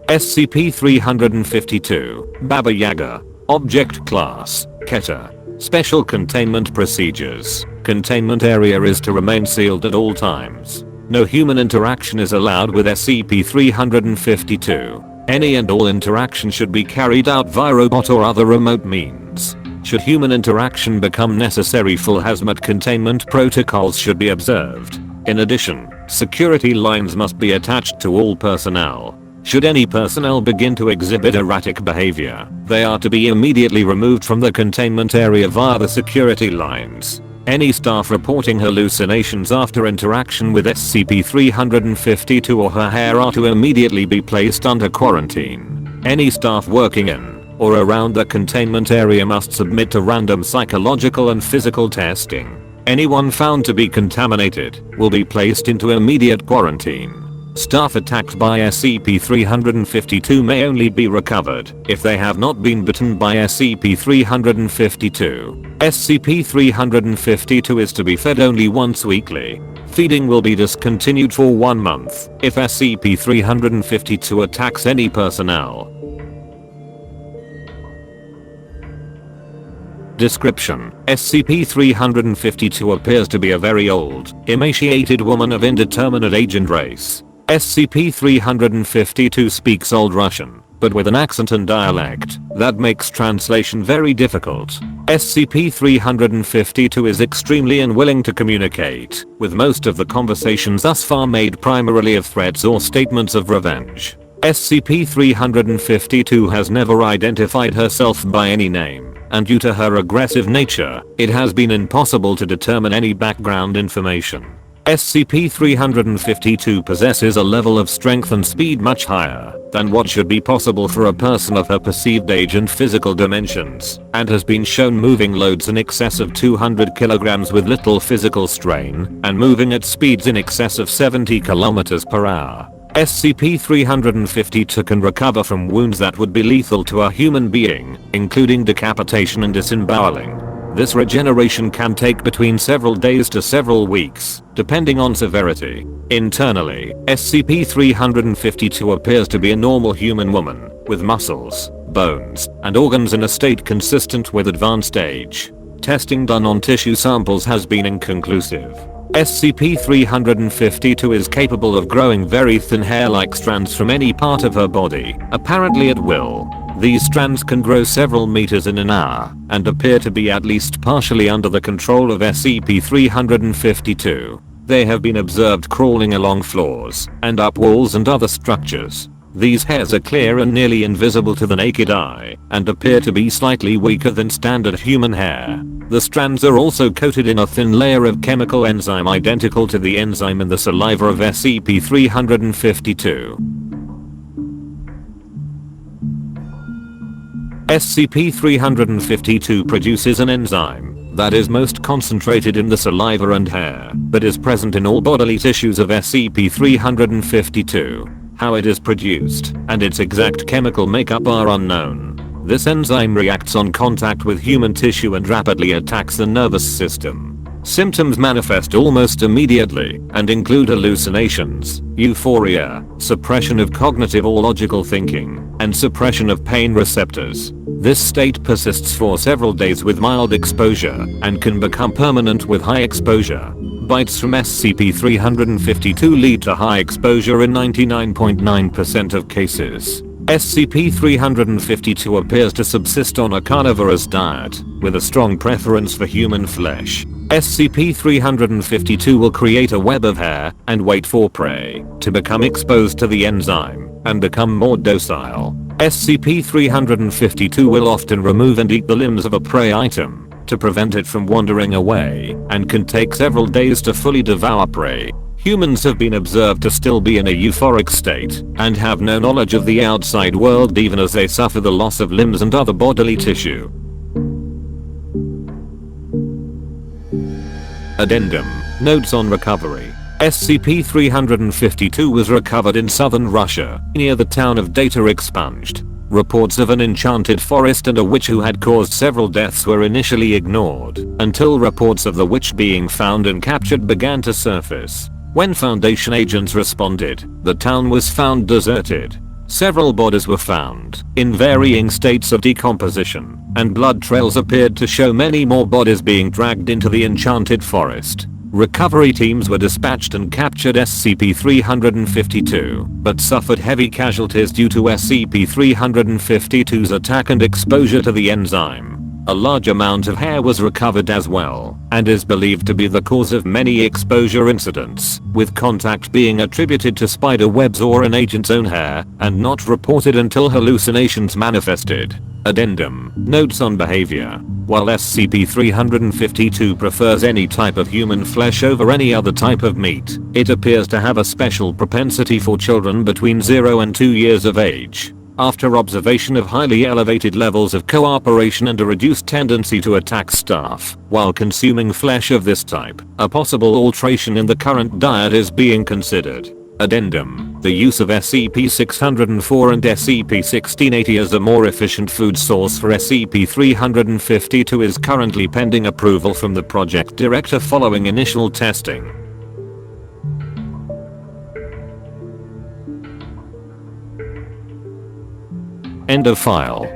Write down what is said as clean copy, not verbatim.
SCP-352, Baba Yaga. Object Class, Keter. Special Containment Procedures. Containment area is to remain sealed at all times. No human interaction is allowed with SCP-352. Any and all interaction should be carried out via robot or other remote means. Should human interaction become necessary, full hazmat containment protocols should be observed. In addition, security lines must be attached to all personnel. Should any personnel begin to exhibit erratic behavior, they are to be immediately removed from the containment area via the security lines. Any staff reporting hallucinations after interaction with SCP-352 or her hair are to immediately be placed under quarantine. Any staff working in or around the containment area must submit to random psychological and physical testing. Anyone found to be contaminated will be placed into immediate quarantine. Staff attacked by SCP-352 may only be recovered if they have not been bitten by SCP-352. SCP-352 is to be fed only once weekly. Feeding will be discontinued for 1 month if SCP-352 attacks any personnel. Description: SCP-352 appears to be a very old, emaciated woman of indeterminate age and race. SCP-352 speaks Old Russian, but with an accent and dialect that makes translation very difficult. SCP-352 is extremely unwilling to communicate, with most of the conversations thus far made primarily of threats or statements of revenge. SCP-352 has never identified herself by any name, and due to her aggressive nature, it has been impossible to determine any background information. SCP-352 possesses a level of strength and speed much higher than what should be possible for a person of her perceived age and physical dimensions, and has been shown moving loads in excess of 200 kilograms with little physical strain, and moving at speeds in excess of 70 kilometers per hour. SCP-352 can recover from wounds that would be lethal to a human being, including decapitation and disemboweling. This regeneration can take between several days to several weeks, depending on severity. Internally, SCP-352 appears to be a normal human woman, with muscles, bones, and organs in a state consistent with advanced age. Testing done on tissue samples has been inconclusive. SCP-352 is capable of growing very thin hair-like strands from any part of her body, apparently at will. These strands can grow several meters in an hour, and appear to be at least partially under the control of SCP-352. They have been observed crawling along floors, and up walls and other structures. These hairs are clear and nearly invisible to the naked eye, and appear to be slightly weaker than standard human hair. The strands are also coated in a thin layer of chemical enzyme identical to the enzyme in the saliva of SCP-352. SCP-352 produces an enzyme that is most concentrated in the saliva and hair, but is present in all bodily tissues of SCP-352. How it is produced and its exact chemical makeup are unknown. This enzyme reacts on contact with human tissue and rapidly attacks the nervous system. Symptoms manifest almost immediately and include hallucinations, euphoria, suppression of cognitive or logical thinking, and suppression of pain receptors. This state persists for several days with mild exposure and can become permanent with high exposure. Bites from SCP-352 lead to high exposure in 99.9% of cases. SCP-352 appears to subsist on a carnivorous diet, with a strong preference for human flesh. SCP-352 will create a web of hair and wait for prey to become exposed to the enzyme and become more docile. SCP-352 will often remove and eat the limbs of a prey item to prevent it from wandering away, and can take several days to fully devour prey. Humans have been observed to still be in a euphoric state and have no knowledge of the outside world even as they suffer the loss of limbs and other bodily tissue. Addendum. Notes on recovery. SCP-352 was recovered in southern Russia, near the town of Data expunged. Reports of an enchanted forest and a witch who had caused several deaths were initially ignored, until reports of the witch being found and captured began to surface. When Foundation agents responded, the town was found deserted. Several bodies were found, in varying states of decomposition, and blood trails appeared to show many more bodies being dragged into the enchanted forest. Recovery teams were dispatched and captured SCP-352, but suffered heavy casualties due to SCP-352's attack and exposure to the enzyme. A large amount of hair was recovered as well, and is believed to be the cause of many exposure incidents, with contact being attributed to spider webs or an agent's own hair, and not reported until hallucinations manifested. Addendum. Notes on behavior. While SCP-352 prefers any type of human flesh over any other type of meat, it appears to have a special propensity for children between 0 and 2 years of age. After observation of highly elevated levels of cooperation and a reduced tendency to attack staff while consuming flesh of this type, a possible alteration in the current diet is being considered. Addendum. The use of SCP-604 and SCP-1680 as a more efficient food source for SCP-352 is currently pending approval from the project director following initial testing. End of file.